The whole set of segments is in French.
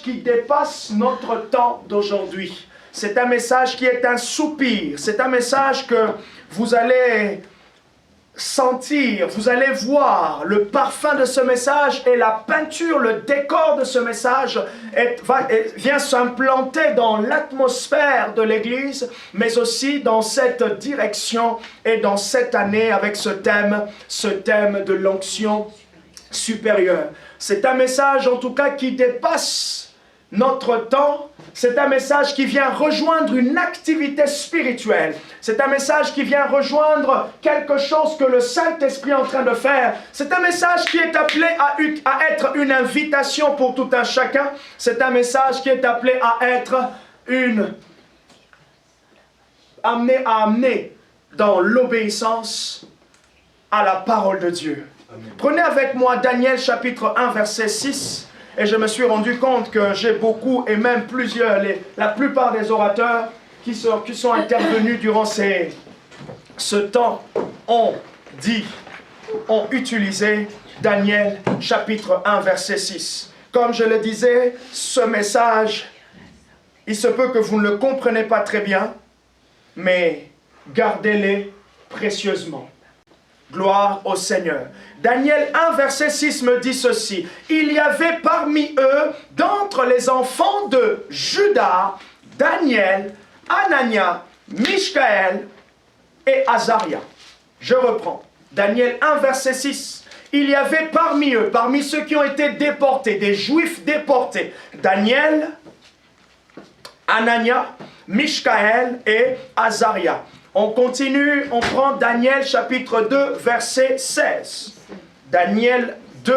qui dépasse notre temps d'aujourd'hui. C'est un message qui est un soupir. C'est un message que vous allez sentir, vous allez voir. Le parfum de ce message et la peinture, le décor de ce message vient s'implanter dans l'atmosphère de l'Église, mais aussi dans cette direction et dans cette année avec ce thème de l'onction supérieure. C'est un message en tout cas qui dépasse notre temps. C'est un message qui vient rejoindre une activité spirituelle. C'est un message qui vient rejoindre quelque chose que le Saint-Esprit est en train de faire. C'est un message qui est appelé à être une invitation pour tout un chacun. C'est un message qui est appelé à être amener dans l'obéissance à la parole de Dieu. Amen. Prenez avec moi Daniel chapitre 1 verset 6. Et je me suis rendu compte que j'ai beaucoup, et même la plupart des orateurs qui sont intervenus durant ce temps ont utilisé Daniel chapitre 1 verset 6. Comme je le disais, ce message, il se peut que vous ne le compreniez pas très bien, mais gardez-les précieusement. Gloire au Seigneur. Daniel 1, verset 6 me dit ceci. Il y avait parmi eux, d'entre les enfants de Juda, Daniel, Anania, Michkaël et Azaria. Je reprends. Daniel 1, verset 6. Il y avait parmi eux, parmi ceux qui ont été déportés, des Juifs déportés, Daniel, Anania, Michkaël et Azaria. On continue, on prend Daniel chapitre 2, verset 16. Daniel 2,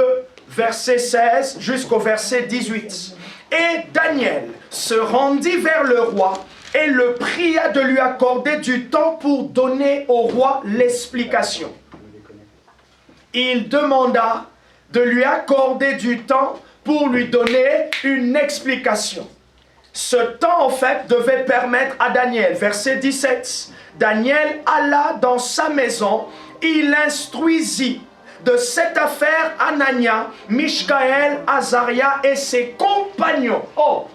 verset 16 jusqu'au verset 18. Et Daniel se rendit vers le roi et le pria de lui accorder du temps pour donner au roi l'explication. Il demanda de lui accorder du temps pour lui donner une explication. Ce temps, en fait, devait permettre à Daniel, verset 17, Daniel alla dans sa maison, il instruisit de cette affaire Anania, Michkaël, Azaria et ses compagnons. Oh,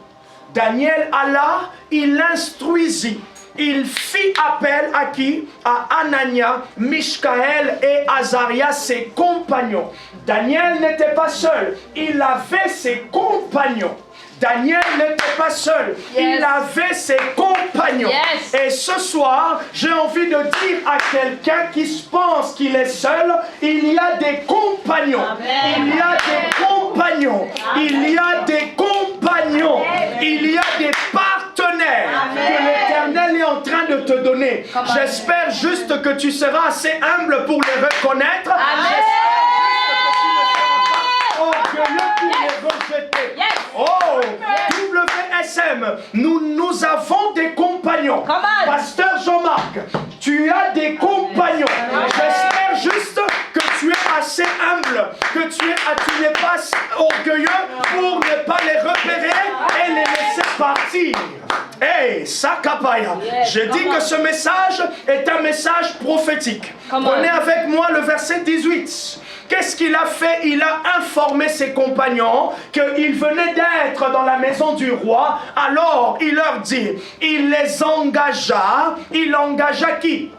Daniel alla, il instruisit. Il fit appel à qui? À Anania, Michkaël et Azaria, ses compagnons. Daniel n'était pas seul, il avait ses compagnons. Daniel n'était pas seul, il avait ses compagnons. Et ce soir, j'ai envie de dire à quelqu'un qui pense qu'il est seul, il y a des compagnons. Amen. Il y a des compagnons. Amen. Il y a des compagnons. Amen. Il y a des partenaires. Amen. Que l'Éternel est en train de te donner. J'espère juste que tu seras assez humble pour les reconnaître. Amen. Oh, WSM, nous avons des compagnons. Pasteur Jean-Marc, tu as des compagnons. J'espère juste que tu es assez humble, que tu n'es pas orgueilleux pour ne pas les repérer et les laisser partir. Hey, Sakapaya, j'ai dit que ce message est un message prophétique. Prenez avec moi le verset 18. Qu'est-ce qu'il a fait? Il a informé ses compagnons qu'il venait d'être dans la maison du roi. Alors, il leur dit, il les engagea. Il engagea qui?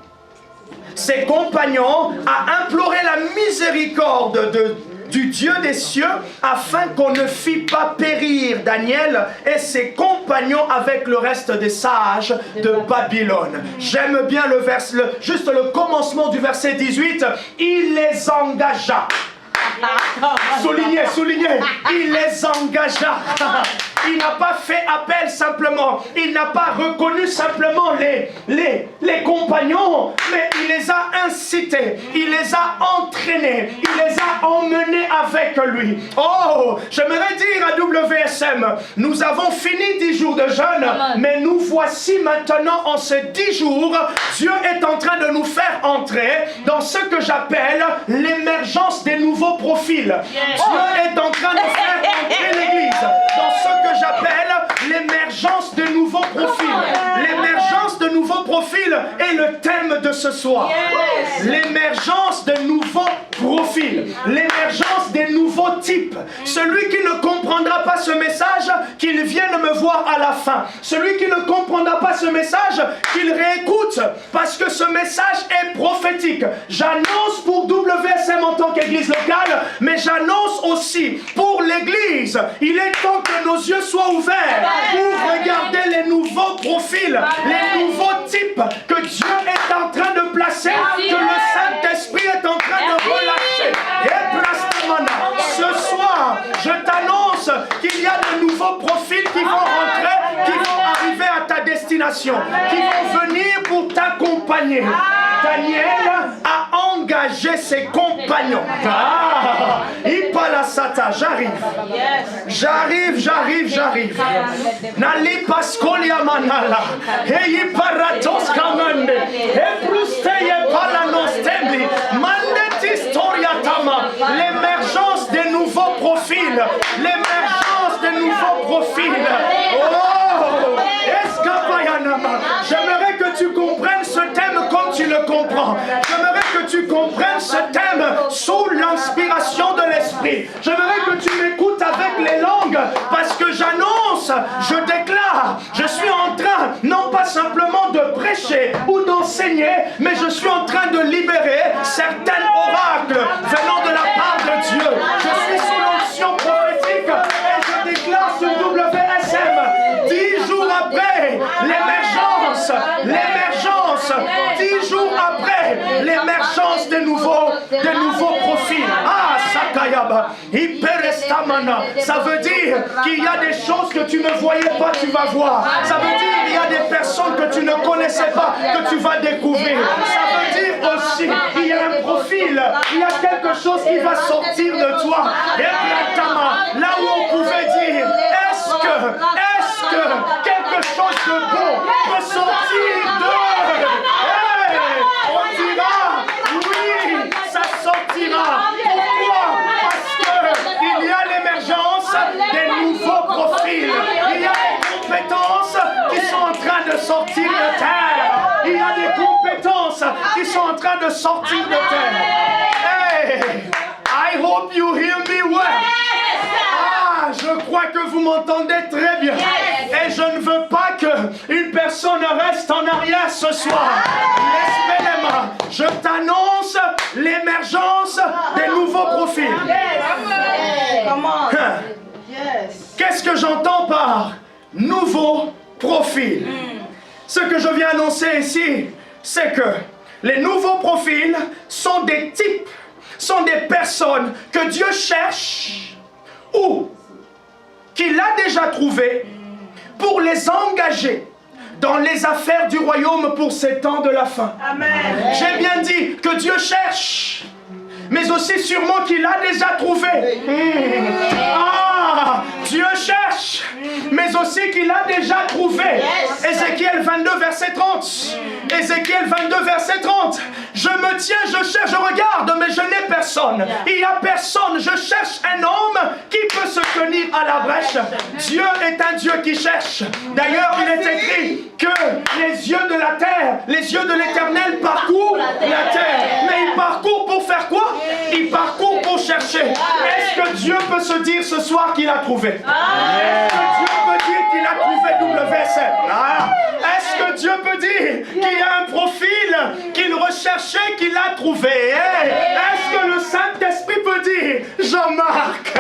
Ses compagnons à implorer la miséricorde du Dieu des cieux afin qu'on ne fît pas périr Daniel et ses compagnons avec le reste des sages de Babylone. J'aime bien juste le commencement du verset 18. Il les engagea. Soulignez. Il les engagea. Il n'a pas fait appel simplement. Il n'a pas reconnu simplement les compagnons, mais il les a incités. Il les a entraînés. Il les a emmenés avec lui. Oh, j'aimerais dire à WSM, nous avons fini 10 jours de jeûne, mais nous voici maintenant en ces 10 jours, Dieu est en train de nous faire entrer dans ce que j'appelle l'émergence des nouveaux profils. Dieu est en train de faire entrer l'Église dans ce que j'appelle l'émergence de nouveaux profils. L'émergence de nouveaux profils est le thème de ce soir. L'émergence de nouveaux profils. L'émergence des nouveaux types. Celui qui ne comprendra pas ce message qu'il vienne me voir à la fin. Celui qui ne comprendra pas ce message, qu'il réécoute, parce que ce message est prophétique. J'annonce pour WSM en tant qu'église locale, mais j'annonce aussi pour l'église. Il est temps que nos yeux soient ouverts pour regarder les nouveaux profils, les nouveaux types que Dieu est en train de placer, que le Saint-Esprit est en train de relâcher. Ce soir, je t'annonce qu'il y a de nouveaux profils qui vont rentrer, qui vont arriver à ta destination, qui vont venir pour t'accompagner. Daniel a engagé ses compagnons. Ipalasata, j'arrive. Nali paskolia manala. Hei paratos kamande. Eprusteye palanostembi. Mandetis toriatama. L'émergence des nouveaux profils. L'émergence des nouveaux profils. Oh! Escapayanama. J'aimerais que tu comprennes ce thème comme tu le comprends. J'aimerais que tu comprennes ce thème sous l'inspiration de l'Esprit. J'aimerais que tu m'écoutes avec les langues parce que j'annonce, je déclare, je suis en train non pas simplement de prêcher ou d'enseigner, mais je suis en train de libérer certains oracles venant de la part de Dieu. Je suis sous l'onction prophétique et je déclare sur WSM 10 jours après l'émergence, 10 jours après l'émergence des nouveaux profils. Ah, Sakayaba, Hyperestamana, ça veut dire qu'il y a des choses que tu ne voyais pas, tu vas voir. Ça veut dire qu'il y a des personnes que tu ne connaissais pas, que tu vas découvrir. Ça veut dire aussi qu'il y a un profil, il y a quelque chose qui va sortir de toi. Et là où on pouvait dire, est-ce que quelque chose de bon peut sortir de... On dira, oui, ça sortira. Pourquoi? Parce qu'il y a l'émergence des nouveaux profils. Il y a des compétences qui sont en train de sortir de terre. Il y a des compétences qui sont en train de sortir de terre. Hey, I hope you hear me well. Ah, je crois que vous m'entendez très bien. Et je ne veux pas qu'une personne reste en arrière ce soir. Laisse-moi, je t'annonce l'émergence des nouveaux profils. Qu'est-ce que j'entends par nouveau profil? Ce que je viens annoncer ici, c'est que les nouveaux profils sont des types, sont des personnes que Dieu cherche ou qu'il a déjà trouvées pour les engager dans les affaires du royaume pour ces temps de la fin. Amen. J'ai bien dit que Dieu cherche, mais aussi sûrement qu'il a déjà trouvé. Ah, Dieu cherche, mais aussi qu'il a déjà trouvé. Ézéchiel 22, verset 30. Ézéchiel 22, verset 30. Je me tiens, je cherche, je regarde, mais je n'ai personne. Il n'y a personne. Je cherche un homme qui peut se tenir à la brèche. Dieu est un Dieu qui cherche. D'ailleurs, il est écrit que les yeux de la terre, les yeux de l'Éternel parcourent la terre. Mais il parcourt pour faire quoi? Il parcourt pour chercher. Est-ce que Dieu peut se dire ce soir qu'il a trouvé? Est-ce que Dieu peut dire qu'il a trouvé WSM? Est-ce que Dieu peut dire qu'il y a un profil qu'il recherchait, qu'il a trouvé? Est-ce que le Saint-Esprit peut dire, Jean-Marc,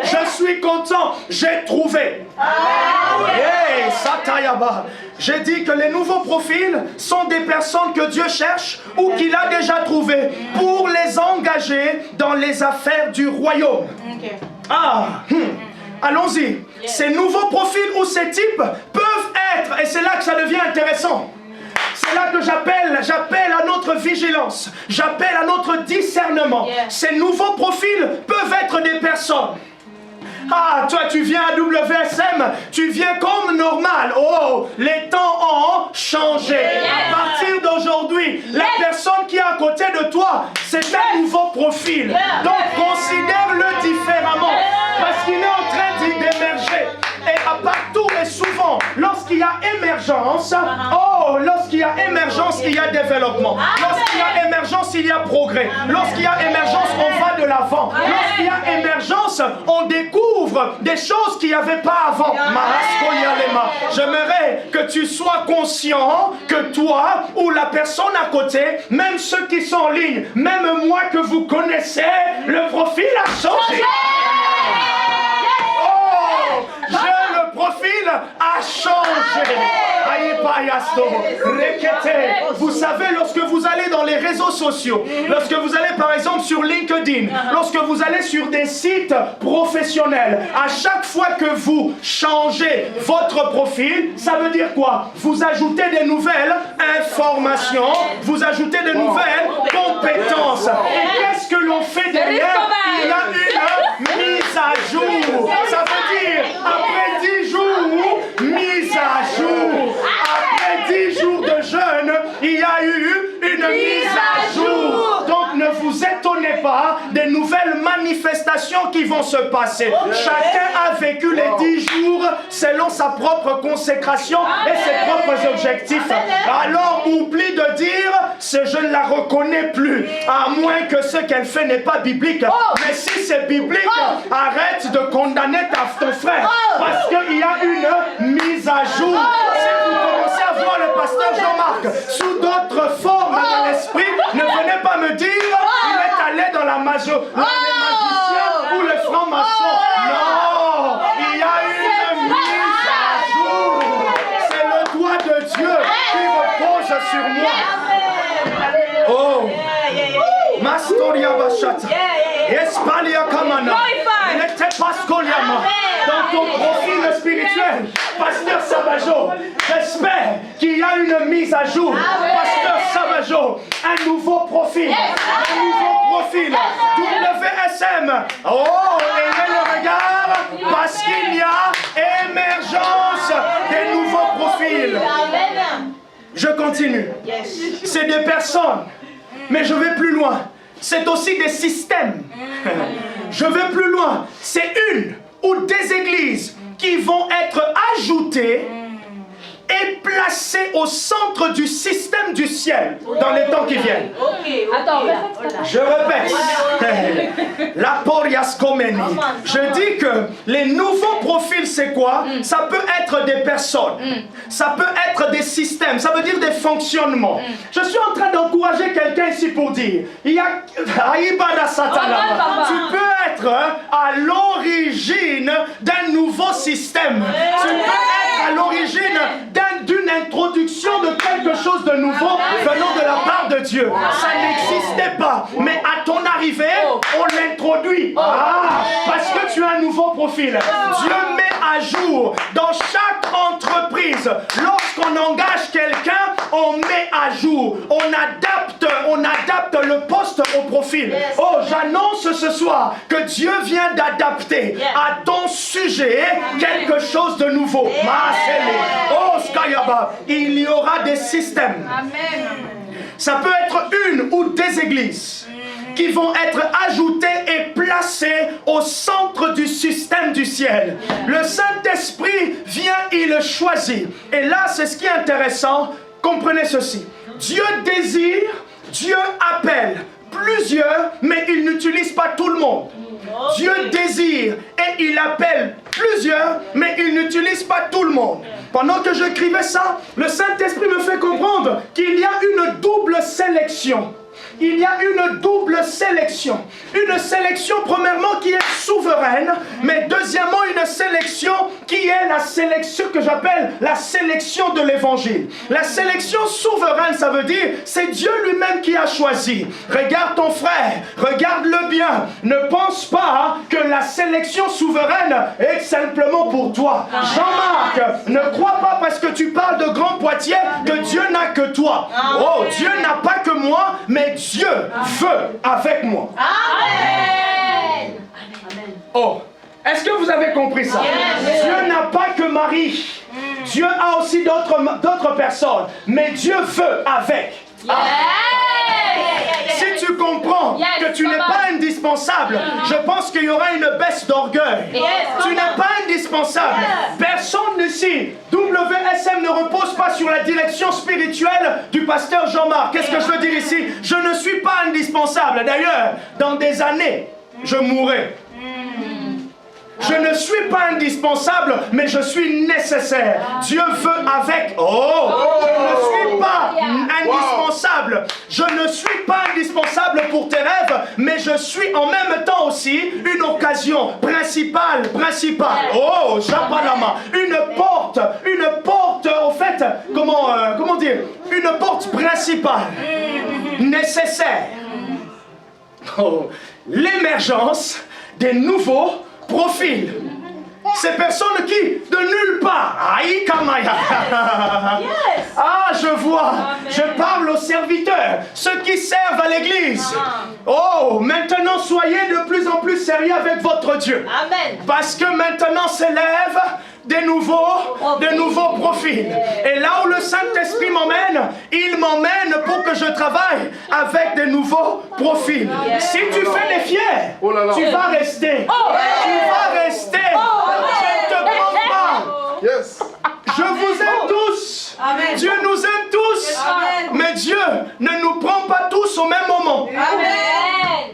je suis content, j'ai trouvé. Hey, Satayaba. J'ai dit que les nouveaux profils sont des personnes que Dieu cherche ou qu'il a déjà trouvées pour les engager dans les affaires du royaume. Allons-y. Ces nouveaux profils ou ces types peuvent être, et c'est là que ça devient intéressant. C'est là que j'appelle à notre vigilance, j'appelle à notre discernement. Ces nouveaux profils peuvent être des personnes. Ah, toi tu viens à WSM, tu viens comme normal. Oh, les temps ont changé. À partir d'aujourd'hui, la personne qui est à côté de toi, c'est un nouveau profil. Donc considère-le différemment, parce qu'il est en train d'émerger. Et à partout et souvent, lorsqu'il y a émergence, lorsqu'il y a émergence, il y a développement. Lorsqu'il y a émergence, émergence, il y a progrès. Lorsqu'il y a émergence, on va de l'avant. Lorsqu'il y a émergence, on découvre des choses qu'il n'y avait pas avant. J'aimerais que tu sois conscient que toi ou la personne à côté, même ceux qui sont en ligne, même moi que vous connaissez, le profil a changé. Oh, le profil a changé. Vous savez, lorsque vous allez dans les réseaux sociaux, lorsque vous allez par exemple sur LinkedIn, lorsque vous allez sur des sites professionnels, à chaque fois que vous changez votre profil, ça veut dire quoi? Vous ajoutez des nouvelles informations, vous ajoutez de nouvelles compétences. Et qu'est-ce que l'on fait derrière? Il y a une mise à jour. Ça veut dire, après 10 jours, mise à jour. Après 10 jours de jeûne, il y a eu une mise à jour. Donc ne vous étonnez pas des nouvelles manifestations qui vont se passer. Chacun a vécu les 10 jours selon sa propre consécration et ses propres objectifs. Alors oublie de dire, je ne la reconnais plus, à moins que ce qu'elle fait n'est pas biblique. Mais si c'est biblique, arrête de condamner ton frère, parce qu'il y a une mise à jour. Si vous commencez à voir le pasteur Jean-Marc sous d'autres formes de l'esprit, ne venez pas me dire il est allé dans la magie, les magiciens ou les francs-maçons. Non, il y a une mise à jour. C'est le doigt de Dieu qui repose sur moi. Oh, Mastoria Bachata, Espalia Kamana, n'était pas Skoliama. Dans ton profil spirituel, Pasteur Sabajo, j'espère qu'il y a une mise à jour. Pasteur Sabajo, un nouveau profil. Un nouveau profil. WSM. Oh, ayez le regard, parce qu'il y a émergence des nouveaux profils. Je continue. C'est des personnes, mais je vais plus loin. C'est aussi des systèmes. Je vais plus loin. C'est une ou des églises qui vont être ajoutées et placées au centre du système du ciel dans les temps qui viennent. Je répète. La Porias Komeni. Je dis que les nouveaux profils, c'est quoi? Ça peut être des personnes. Ça peut être des systèmes. Ça veut dire des fonctionnements. Je suis en train d'encourager quelqu'un ici pour dire, il y a Aïbada Satana. Tu peux être à l'origine d'un nouveau système. Tu peux être à l'origine d'une introduction de quelque chose de nouveau venant de la part de Dieu. Ça n'existait pas, mais à ton arrivée, on l'introduit. Parce que tu as un nouveau profil. Dieu met à jour dans chaque entreprise. Lorsqu'on engage quelqu'un, on met à jour. On adapte le poste au profil. Oh, j'annonce ce soir que Dieu vient d'adapter à ton sujet quelque chose de nouveau. Oh, Skayaba, il y aura des systèmes. Ça peut être une ou des églises qui vont être ajoutées et placées au centre du système du ciel. Le Saint-Esprit vient, il choisit. Et là, c'est ce qui est intéressant. Comprenez ceci. Dieu désire, Dieu appelle plusieurs, mais il n'utilise pas tout le monde. Dieu désire et il appelle plusieurs, mais il n'utilise pas tout le monde. Pendant que j'écrivais ça, le Saint-Esprit me fait comprendre qu'il y a une double sélection. Il y a une double sélection. Une sélection premièrement qui est souveraine, mais deuxièmement une sélection qui est la sélection que j'appelle la sélection de l'évangile. La sélection souveraine, ça veut dire c'est Dieu lui-même qui a choisi. Regarde ton frère, regarde-le bien. Ne pense pas que la sélection souveraine est simplement pour toi. Jean-Marc, ne crois pas parce que tu parles de Grand Poitiers que Dieu n'a que toi. Oh, Dieu n'a pas que moi, mais Dieu veut avec moi. Amen. Oh, est-ce que vous avez compris ça? Dieu n'a pas que Marie. Dieu a aussi d'autres personnes, mais Dieu veut avec. Si tu comprends sens que tu n'es pas indispensable, je pense qu'il y aura une baisse d'orgueil. Tu n'es pas indispensable. Personne ici, WSM ne repose pas sur la direction spirituelle du pasteur Jean-Marc. Qu'est-ce que je veux dire ici? Je ne suis pas indispensable. D'ailleurs, dans des années, je mourrai. Je ne suis pas indispensable, mais je suis nécessaire. Dieu veut avec. Oh, je ne suis pas indispensable. Je ne suis pas indispensable pour tes rêves, mais je suis en même temps aussi une occasion principale. Oh, Japalama. Une porte, au fait, comment dire, une porte principale, nécessaire. Oh, l'émergence des nouveaux profil. Ces personnes qui, de nulle part, ah, je vois, je parle aux serviteurs, ceux qui servent à l'église. Oh, maintenant soyez de plus en plus sérieux avec votre Dieu. Amen. Parce que maintenant s'élèvent des nouveaux profils. Et là où le Saint-Esprit m'emmène, il m'emmène pour que je travaille avec des nouveaux profils. Si tu fais les fiers, tu vas rester. Tu vas rester. Je ne te prends pas. Je vous aime tous. Amen. Dieu nous aime tous. Amen. Mais Dieu ne nous prend pas tous au même moment. Amen.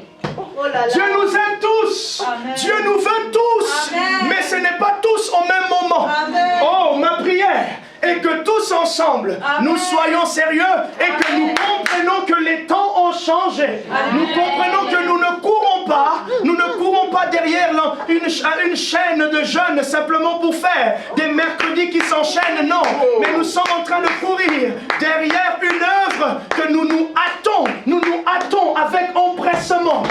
Dieu nous aime tous. Amen. Dieu nous veut tous. Amen. Mais ce n'est pas tous au même moment. Amen. Oh, ma prière est que tous ensemble, Amen. nous soyons sérieux et que nous comprenons que les temps ont changé. Amen. Nous comprenons que nous ne courons pas derrière une chaîne de jeunes simplement pour faire des mercredis qui s'enchaînent. Non, mais nous sommes en train de courir derrière une œuvre que nous nous hâtons avec empressement.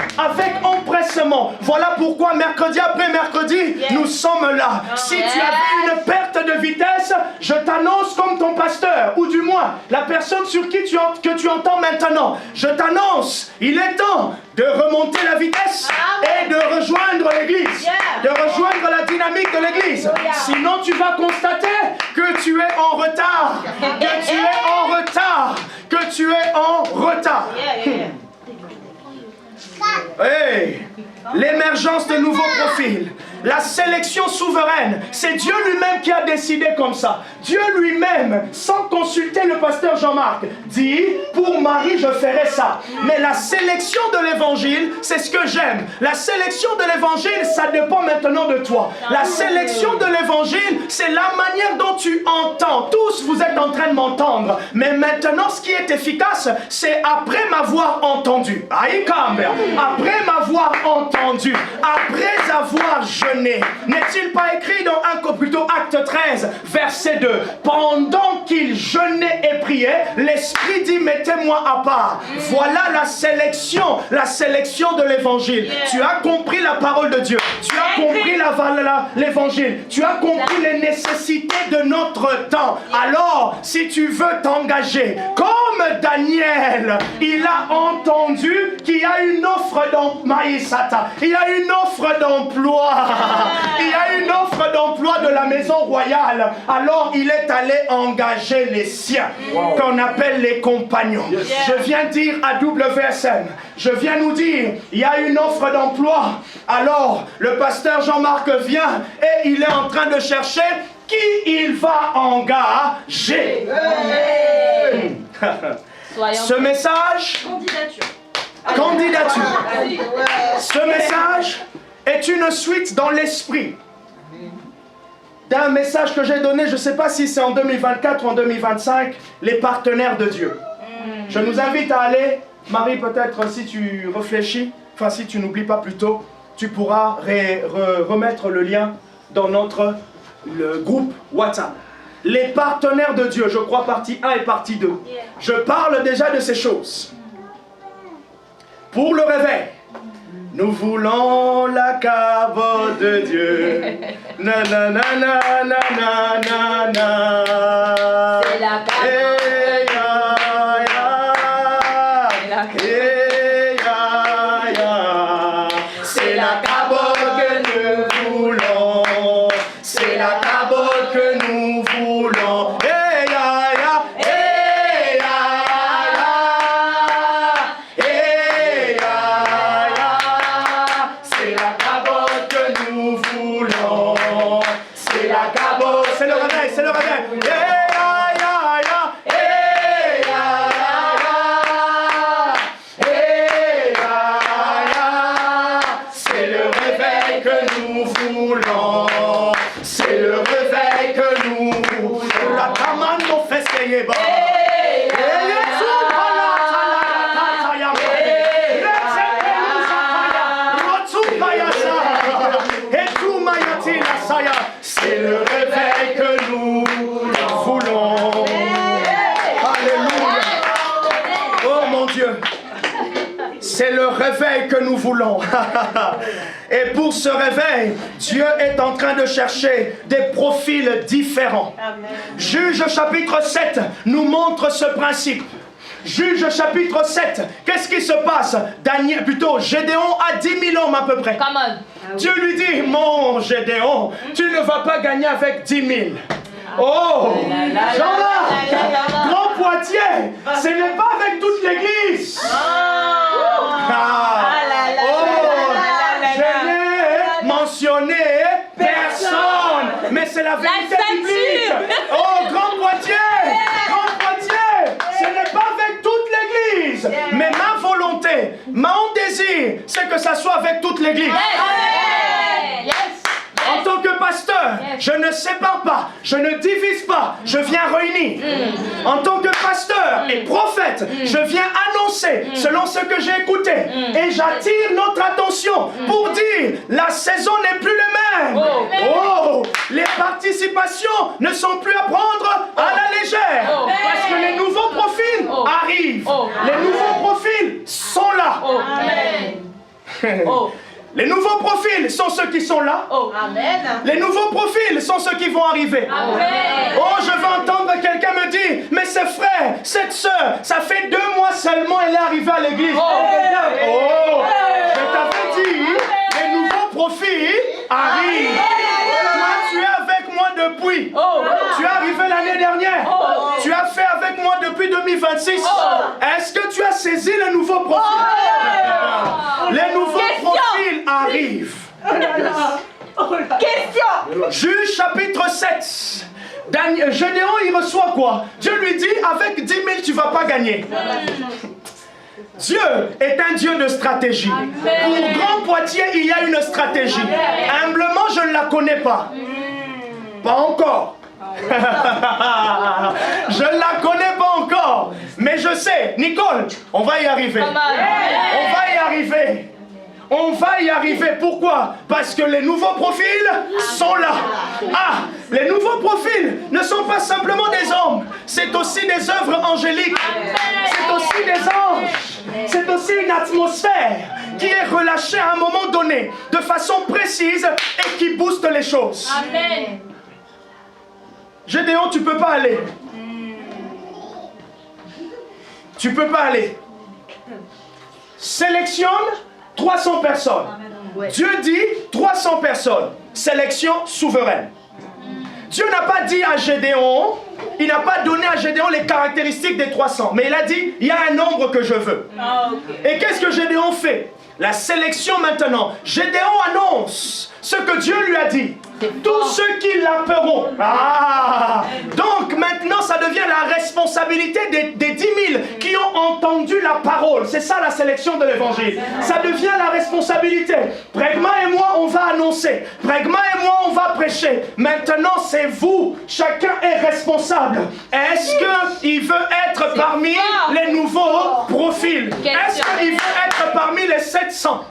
Voilà pourquoi mercredi après mercredi, nous sommes là. Si tu as une perte de vitesse, je t'annonce comme ton pasteur, ou du moins la personne sur qui que tu entends maintenant, je t'annonce, il est temps de remonter la vitesse et de rejoindre l'église, de rejoindre la dynamique de l'église. Sinon tu vas constater que tu es en retard, que tu es en retard. Hey, l'émergence de nouveaux profils, la sélection souveraine, c'est Dieu lui-même qui a décidé comme ça. Dieu lui-même, sans consulter le pasteur Jean-Marc, dit, pour Marie je ferai ça. Mais la sélection de l'évangile, c'est ce que j'aime. La sélection de l'évangile, ça dépend maintenant de toi. La sélection de l'évangile, c'est la manière dont tu entends. Tous, vous êtes en train de m'entendre. Mais maintenant, ce qui est efficace, c'est après m'avoir entendu. Après m'avoir entendu, après avoir jeûné. N'est-il pas écrit dans Acte 13, verset 2, pendant qu'il jeûnait et priait, l'Esprit dit, mettez-moi à part. Voilà la sélection de l'évangile. Tu as compris la parole de Dieu. Tu as compris l'évangile. Tu as compris les nécessités de notre temps. Alors, si tu veux t'engager, comme Daniel, il a entendu qu'il y a une offre d'emploi. Il y a une offre d'emploi. Il y a une offre d'emploi de la maison royale. Alors il est allé engager les siens, qu'on appelle les compagnons. Je viens dire à WSM, je viens nous dire, il y a une offre d'emploi. Alors le pasteur Jean-Marc vient et il est en train de chercher qui il va engager. Ce message, candidature. Ce message est une suite dans l'esprit d'un message que j'ai donné, je ne sais pas si c'est en 2024 ou en 2025, les partenaires de Dieu. Je nous invite à aller, Marie, peut-être si tu réfléchis, enfin si tu n'oublies pas plus tôt, tu pourras remettre le lien dans le groupe WhatsApp. Les partenaires de Dieu, je crois partie 1 et partie 2. Je parle déjà de ces choses. Pour le réveil, nous voulons la carotte de Dieu. Na na na na na na na na. C'est la carotte. Hey, ya, ya. Hey, ya, ya. C'est la carotte que nous voulons. C'est la carotte que nous voulons. Hey, ya, ya. Hey, ya, ya. Hey, ya. Cabo. C'est le réveil, c'est le réveil. C'est le réveil que nous voulons. C'est le réveil que nous voulons. C'est le réveil que nous voulons. Alléluia. Oh mon Dieu. C'est le réveil que nous voulons. Et pour ce réveil, Dieu est en train de chercher des profils différents. Juge chapitre 7 nous montre ce principe. Juge chapitre 7, qu'est-ce qui se passe? Gédéon a 10 000 hommes à peu près. Dieu lui dit, mon Gédéon, tu ne vas pas gagner avec 10 000. Oh, Jean-Marc, Grand Poitiers, ce n'est pas avec toute l'église. Je n'ai mentionné personne, mais c'est la vérité biblique. Oh, Grand Poitiers, ce n'est pas avec toute l'église, mais ma volonté, mon désir, c'est que ça soit avec toute l'église. En tant que pasteur, je ne sépare pas, je ne divise pas, je viens réunir. En tant que pasteur et prophète, je viens annoncer selon ce que j'ai écouté. Et j'attire notre attention pour dire, la saison n'est plus la même. Oh, les participations ne sont plus à prendre à la légère. Parce que les nouveaux profils arrivent. Les nouveaux profils sont là. Les nouveaux profils sont ceux qui sont là. Les nouveaux profils sont ceux qui vont arriver. Oh, je veux entendre quelqu'un me dire, mais ce frère, cette soeur, ça fait 2 mois seulement elle est arrivée à l'église. Je t'avais dit, les nouveaux profils arrivent. Toi, tu es avec moi depuis. Tu es arrivé l'année dernière. Tu as fait avec moi depuis 2026. Est-ce que tu as saisi le nouveau profil? Les nouveaux profils arrivent. Question. Juge chapitre 7. Gédéon, il reçoit quoi? Dieu lui dit, avec 10 000, tu ne vas pas gagner. Dieu est un Dieu de stratégie. Pour Grand Poitiers, il y a une stratégie. Humblement, je ne la connais pas. Pas encore. Je ne la connais pas encore. Mais je sais, Nicole, on va y arriver. On va y arriver. On va y arriver. Pourquoi? Parce que les nouveaux profils sont là. Ah, les nouveaux profils ne sont pas simplement des hommes. C'est aussi des œuvres angéliques. C'est aussi des anges. C'est aussi une atmosphère qui est relâchée à un moment donné, de façon précise et qui booste les choses. Amen. Gédéon, tu peux pas aller. Tu peux pas aller. Sélectionne 300 personnes. Dieu dit 300 personnes. Sélection souveraine. Dieu n'a pas dit à Gédéon, il n'a pas donné à Gédéon les caractéristiques des 300. Mais il a dit, il y a un nombre que je veux. Et qu'est-ce que Gédéon fait? La sélection maintenant. Gédéon annonce ce que Dieu lui a dit. Tous ceux qui l'appelleront. Ah! Donc maintenant, ça devient la responsabilité des 10 000 qui ont entendu la parole. C'est ça la sélection de l'évangile. Ça devient la responsabilité. Prégma et moi, on va annoncer. Prégma et moi, on va prêcher. Maintenant, c'est vous. Chacun est responsable. Est-ce qu'il veut être parmi les nouveaux profils? Est-ce qu'il veut être parmi les 700?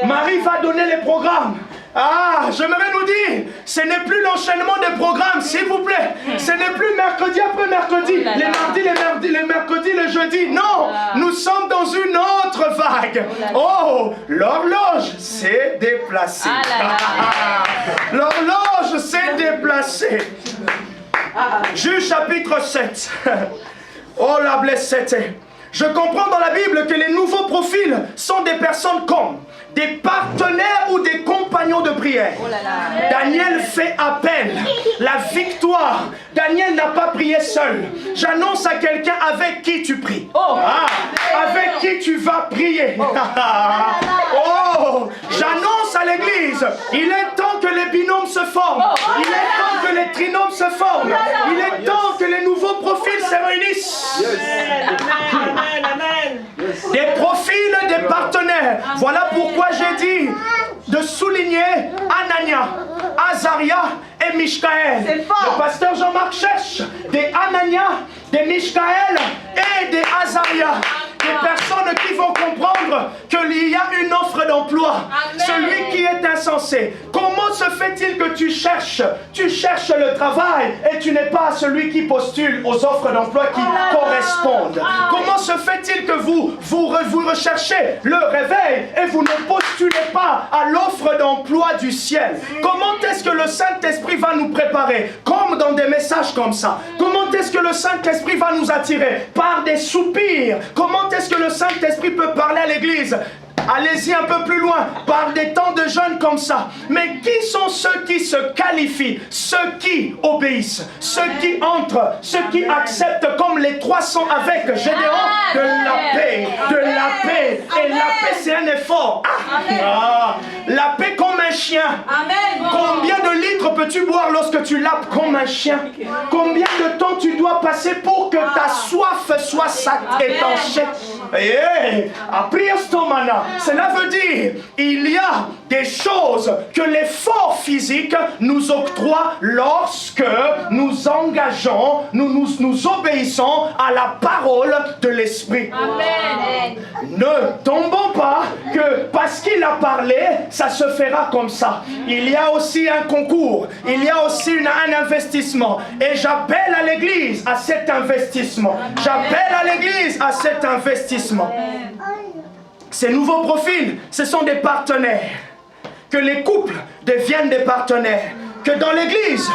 Marie va donner les programmes. Ah, j'aimerais nous dire, ce n'est plus l'enchaînement des programmes, s'il vous plaît. Ce n'est plus mercredi après mercredi, les mardis, les mercredis, les jeudis. Non, nous sommes dans une autre vague. Oh, l'horloge s'est déplacée. L'horloge s'est déplacée. Juge chapitre 7. Oh, la blessette. Je comprends dans la Bible que les nouveaux profils sont des personnes comme des partenaires ou des compagnons de prière. Oh là là. Daniel fait appel. La victoire. Daniel n'a pas prié seul. J'annonce à quelqu'un avec qui tu pries. Avec qui tu vas prier. J'annonce à l'église. Il est temps que les binômes se forment. Il est temps que les trinômes se forment. Il est temps que les nouveaux profils se réunissent. Des profils, des partenaires. Voilà pourquoi j'ai dit de souligner Anania, Azaria et Mishkaël. Le pasteur Jean-Marc cherche des Anania, des Mishkaël et des Azaria. Des personnes qui vont comprendre qu'il y a une offre d'emploi. Celui qui est insensé. Comment se fait-il que tu cherches le travail et tu n'es pas celui qui postule aux offres d'emploi qui correspondent? Comment se fait-il que vous recherchez le réveil et vous ne postulez pas à l'offre d'emploi du ciel? Comment est-ce que le Saint-Esprit va nous préparer? Comme dans des messages comme ça. Comment est-ce que le Saint-Esprit va nous attirer? Par des soupirs. Comment est-ce que le Saint-Esprit peut parler à l'église? Allez-y un peu plus loin, par des temps de jeûne comme ça. Mais qui sont ceux qui se qualifient? Ceux qui obéissent, ceux qui entrent, ceux qui acceptent comme les 300 avec Gédéon de la paix, de la paix. Et la paix c'est un effort. La paix comme un chien. Combien de litres peux-tu boire lorsque tu lapes comme un chien? Combien de temps tu dois passer pour que ta soif soit étanchée? Cela veut dire il y a des choses que l'effort physique nous octroie lorsque nous engageons, nous obéissons à la parole de l'Esprit. Ne tombons pas que parce qu'il a parlé, ça se fera comme ça. Il y a aussi un concours, il y a aussi un investissement. Et j'appelle à l'Église à cet investissement. J'appelle à l'Église à cet investissement. Ces nouveaux profils, ce sont des partenaires. Que les couples deviennent des partenaires. Que dans l'église,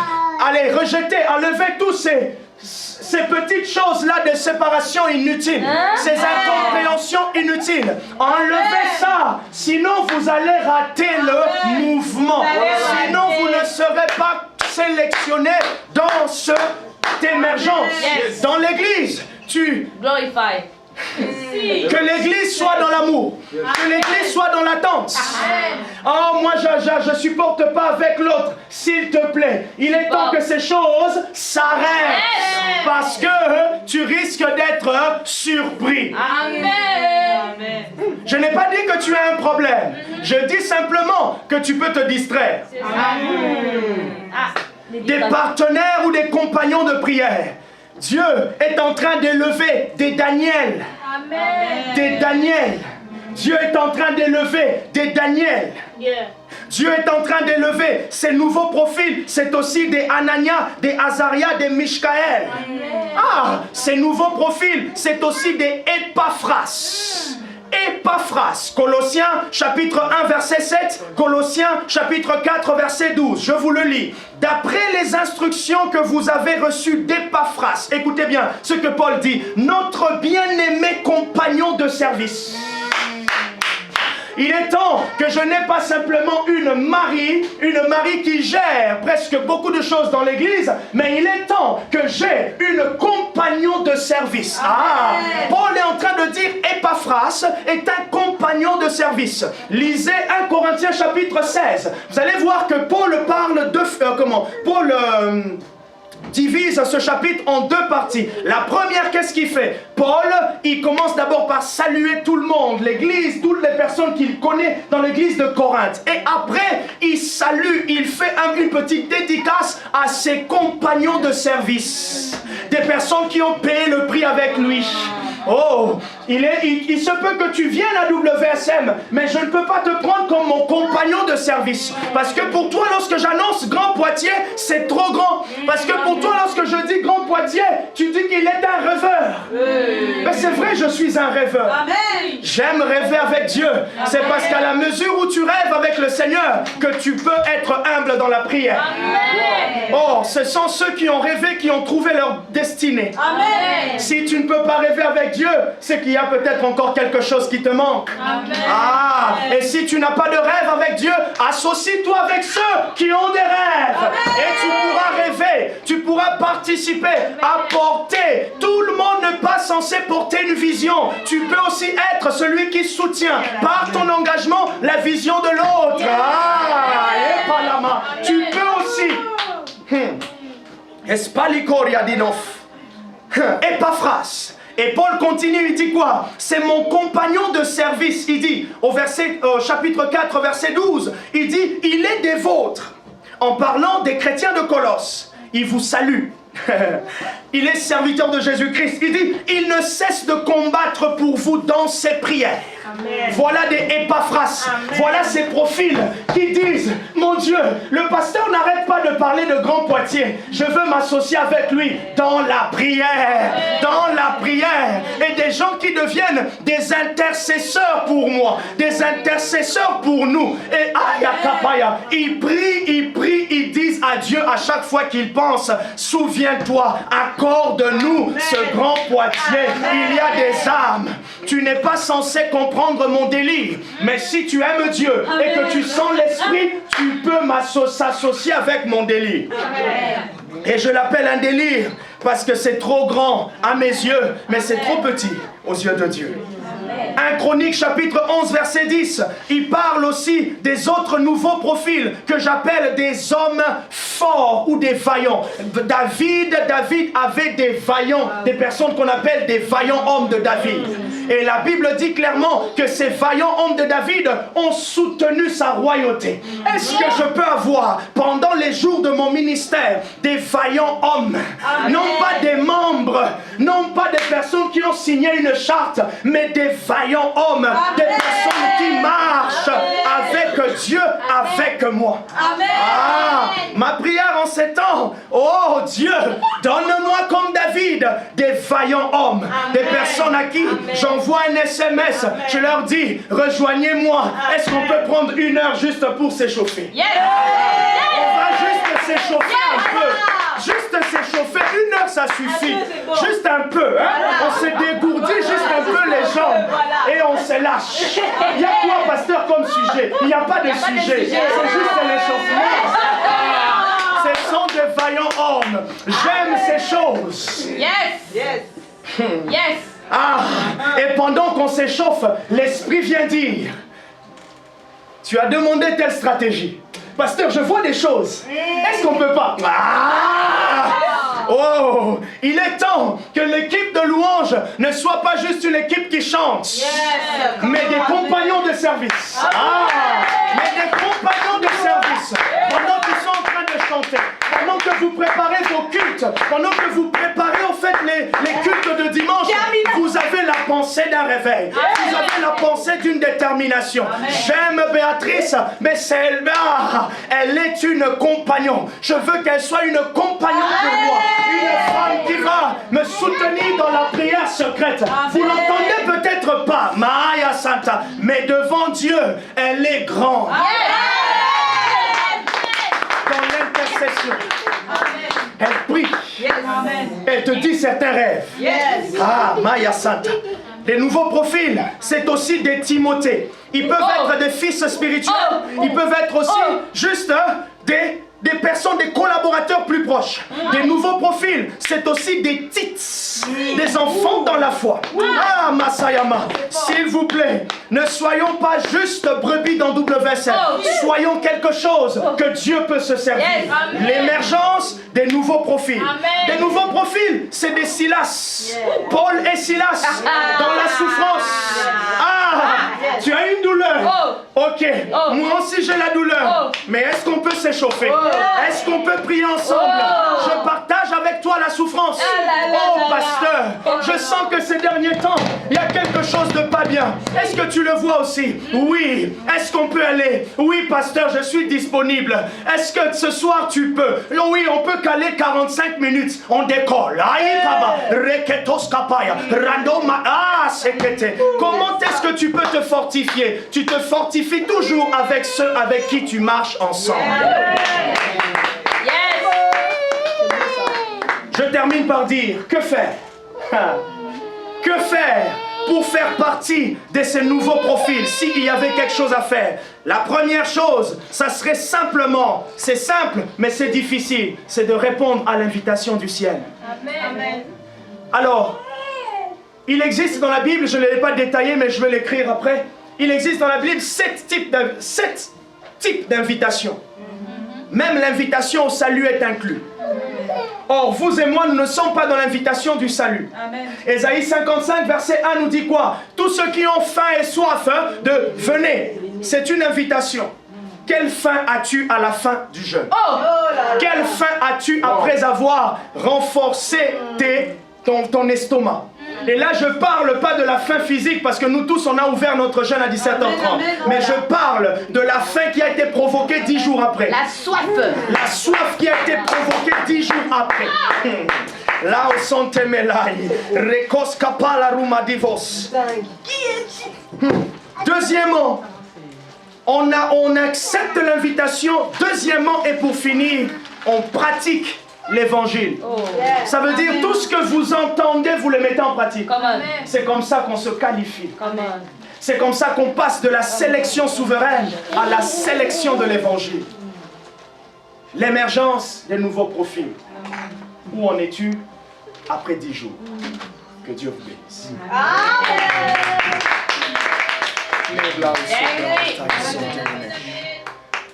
allez rejeter, enlever tous ces petites choses-là de séparation inutiles. Ces incompréhensions inutiles. Enlevez ça. Sinon, vous allez rater le mouvement. Sinon, vous ne serez pas sélectionné dans cette émergence. Dans l'église, Glorify. que l'église soit dans l'amour, que l'église soit dans l'attente. Oh, moi je supporte pas avec l'autre. S'il te plaît, il est temps que ces choses s'arrêtent. Parce que tu risques d'être surpris. Amen. Je n'ai pas dit que tu as un problème. Je dis simplement que tu peux te distraire. Des partenaires ou des compagnons de prière. Dieu est en train d'élever des Daniel. Des Daniel. Dieu est en train d'élever des Daniel. Dieu est en train d'élever ces nouveaux profils. C'est aussi des Anania, des Azaria, des Mishkaël. Ces nouveaux profils, c'est aussi des Epaphras. Epaphras, Colossiens chapitre 1 verset 7, Colossiens chapitre 4 verset 12, je vous le lis. D'après les instructions que vous avez reçues d'Epaphras, écoutez bien ce que Paul dit, notre bien-aimé compagnon de service. Il est temps que je n'ai pas simplement une Marie qui gère presque beaucoup de choses dans l'église, mais il est temps que j'ai une compagnon de service. Paul est en train de dire Epaphras est un compagnon de service. Lisez 1 Corinthiens chapitre 16. Vous allez voir que Paul parle de... Paul divise ce chapitre en deux parties. La première, qu'est-ce qu'il fait? Paul, il commence d'abord par saluer tout le monde, l'église, toutes les personnes qu'il connaît dans l'église de Corinthe. Et après, il salue, il fait une petite dédicace à ses compagnons de service. Des personnes qui ont payé le prix avec lui. Il se peut que tu viennes à WSM, mais je ne peux pas te prendre comme mon compagnon de service. Parce que pour toi, lorsque j'annonce Grand Poitiers, c'est trop grand. Parce que pour toi, lorsque je dis Grand Poitiers, tu dis qu'il est un rêveur. Mais c'est vrai, je suis un rêveur. J'aime rêver avec Dieu. C'est parce qu'à la mesure où tu rêves avec le Seigneur que tu peux être humble dans la prière. forts, ce sont ceux qui ont rêvé, qui ont trouvé leur destinée. Amen. Si tu ne peux pas rêver avec Dieu, c'est qu'il y a peut-être encore quelque chose qui te manque. Amen. Ah, et si tu n'as pas de rêve avec Dieu, associe-toi avec ceux qui ont des rêves. Amen. Et tu pourras rêver, tu pourras participer, apporter. Tout le monde n'est pas censé porter une vision. Tu peux aussi être celui qui soutient par ton engagement la vision de l'autre. Ah, et pas la main. Tu peux aussi. Espalikoria dinof. Épaphras. Et Paul continue, il dit quoi? C'est mon compagnon de service. Il dit, au chapitre 4, verset 12, il dit, il est des vôtres. En parlant des chrétiens de Colosse, il vous salue. Il est serviteur de Jésus-Christ. Il dit, il ne cesse de combattre pour vous dans ses prières. Amen. Voilà des Épaphras. Amen. Voilà ces profils qui disent, mon Dieu, le pasteur n'arrête pas de parler de Grand Poitiers. Je veux m'associer avec lui dans la prière. Amen. Dans la prière. Et des gens qui deviennent des intercesseurs pour moi. Des intercesseurs pour nous. Et Ayakapaya, ils prient, ils disent à Dieu à chaque fois qu'ils pensent, souviens-toi, accorde-nous ce Grand Poitiers. Amen. Il y a des âmes. Tu n'es pas censé comprendre mon délire, mais si tu aimes Dieu et que tu sens l'esprit, tu peux s'associer avec mon délire. Amen. Et je l'appelle un délire parce que c'est trop grand à mes yeux, mais c'est trop petit aux yeux de Dieu. 1 Chronique chapitre 11 verset 10, il parle aussi des autres nouveaux profils que j'appelle des hommes forts ou des vaillants. David avait des vaillants, des personnes qu'on appelle des vaillants hommes de David. Et la Bible dit clairement que ces vaillants hommes de David ont soutenu sa royauté. Est-ce que je peux avoir pendant les jours de mon ministère des vaillants hommes? Amen. Non pas des membres, non pas des personnes qui ont signé une charte, mais des vaillants hommes, amen. Des personnes qui marchent, amen. Avec Dieu, avec moi. Amen. Ah, ma prière en ces temps, oh Dieu, donne-moi comme David des vaillants hommes, amen. Des personnes à qui j'envoie un SMS, amen. Je leur dis, rejoignez-moi. Est-ce qu'on peut prendre 1 heure juste pour s'échauffer? Yes. On va juste s'échauffer un peu. Juste s'échauffer, 1 heure ça suffit. Juste un peu, hein? On se dégourdit juste un peu les jambes et on se lâche. Il y a quoi, pasteur, comme sujet? Il n'y a pas de sujet, c'est juste l'échauffement. Ce sont des vaillants hommes. J'aime ces choses. Yes. Yes. Ah, et pendant qu'on s'échauffe, l'esprit vient dire, tu as demandé telle stratégie. Pasteur, je vois des choses. Est-ce qu'on peut pas? Oh, il est temps que l'équipe de louange ne soit pas juste une équipe qui chante, mais des compagnons de service. Mais des compagnons de service. Pendant qu'ils sont en train de chanter, pendant que vous préparez vos cultes, pendant que vous préparez en fait les cultes de dimanche, vous avez la pensée d'un réveil. Vous avez la pensée d'une détermination. J'aime Béatrice, mais elle est une compagnon. Je veux qu'elle soit une compagnon pour moi. Une femme qui va me soutenir dans la prière secrète. Vous l'entendez peut-être pas, Maya Santa, mais devant Dieu, elle est grande. Dans l'intercession, elle prie. Elle te dit certains rêves. Ah, Maya Santa. Des nouveaux profils, c'est aussi des Timothée. Ils peuvent être des fils spirituels. Ils peuvent être aussi juste des personnes, des collaborateurs plus proches. Des nouveaux profils, c'est aussi des titres, des enfants dans la foi. Ah, Masayama, s'il vous plaît, ne soyons pas juste brebis dans double vaisselle. Soyons quelque chose que Dieu peut se servir. L'émergence des nouveaux profils. Des nouveaux profils, c'est des Silas. Paul et Silas, dans la souffrance. Tu as une douleur. Ok, moi aussi j'ai la douleur. Mais est-ce qu'on peut s'échauffer? Est-ce qu'on peut prier ensemble? Je partage avec toi la souffrance. Oh pasteur, je sens que ces derniers temps, il y a quelque chose de pas bien. Est-ce que tu le vois aussi? Oui. Est-ce qu'on peut aller? Oui pasteur, je suis disponible. Est-ce que ce soir tu peux? Oui, on peut caler 45 minutes. On décolle. Comment est-ce que tu peux te fortifier? Tu te fortifies toujours avec ceux avec qui tu marches ensemble. Je termine par dire, que faire? Que faire pour faire partie de ces nouveaux profils, s'il y avait quelque chose à faire? La première chose, ça serait simplement, c'est simple, mais c'est difficile, c'est de répondre à l'invitation du ciel. Amen. Alors, il existe dans la Bible, je ne l'ai pas détaillé, mais je vais l'écrire après. Il existe dans la Bible 7 types d'invitations. Même l'invitation au salut est inclus. Or, vous et moi, nous ne sommes pas dans l'invitation du salut. Amen. Ésaïe 55, verset 1 nous dit quoi? Tous ceux qui ont faim et soif, de venez. C'est une invitation. Quelle faim as-tu à la fin du jeûne? Quelle faim as-tu après avoir renforcé ton estomac? Et là, je ne parle pas de la faim physique, parce que nous tous, on a ouvert notre jeûne à 17h30. Mais je parle de la faim qui a été provoquée 10 jours après. La soif. La soif qui a été provoquée 10 jours après. Là où sont tes mélailles. Rekos kapala rumadivos. Deuxièmement, on accepte l'invitation. Deuxièmement, et pour finir, on pratique l'évangile. Ça veut dire tout ce que vous entendez, vous le mettez en pratique. C'est comme ça qu'on se qualifie. C'est comme ça qu'on passe de la sélection souveraine à la sélection de l'évangile. L'émergence des nouveaux profils. Où en es-tu après 10 jours? Que Dieu vous bénisse.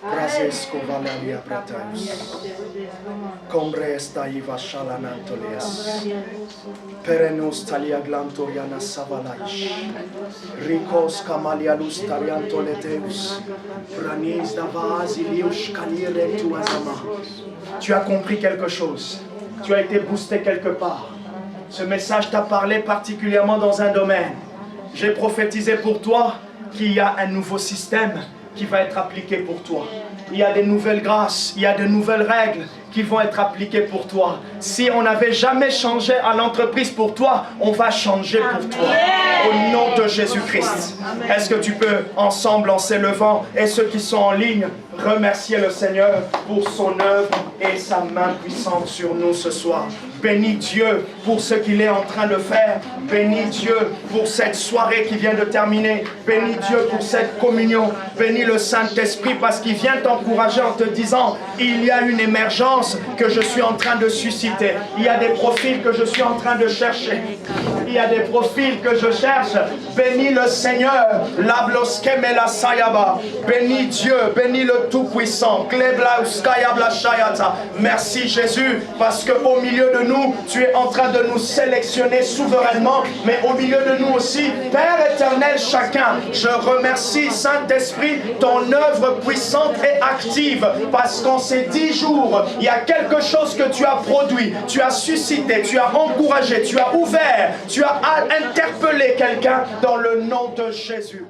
Brazesco Valeria Brataus, Combre Estaiva Shalanantoleas, Perenus Talia Glantoriana Savalaish, Ricos Camalialus Tariantoleteus, Pranis Davazilius Calire Tuazama. Tu as compris quelque chose, tu as été boosté quelque part. Ce message t'a parlé particulièrement dans un domaine. J'ai prophétisé pour toi qu'il y a un nouveau système qui va être appliqué pour toi. Il y a des nouvelles grâces, il y a de nouvelles règles qui vont être appliquées pour toi. Si on n'avait jamais changé à l'entreprise pour toi, on va changer pour toi. Au nom de Jésus-Christ. Est-ce que tu peux, ensemble, en s'élevant, et ceux qui sont en ligne, remercier le Seigneur pour son œuvre et sa main puissante sur nous ce soir. Bénis Dieu pour ce qu'il est en train de faire. Bénis Dieu pour cette soirée qui vient de terminer. Bénis Dieu pour cette communion. Bénis le Saint-Esprit parce qu'il vient t'encourager en te disant, il y a une émergence que je suis en train de susciter. Il y a des profils que je suis en train de chercher. Il y a des profils que je cherche. Bénis le Seigneur. Bénis Dieu. Bénis le Tout-Puissant. Merci Jésus parce qu'au milieu de nous, tu es en train de nous sélectionner souverainement, mais au milieu de nous aussi, Père éternel chacun, je remercie Saint-Esprit, ton œuvre puissante et active, parce qu'en ces 10 jours, il y a quelque chose que tu as produit, tu as suscité, tu as encouragé, tu as ouvert, tu as interpellé quelqu'un dans le nom de Jésus.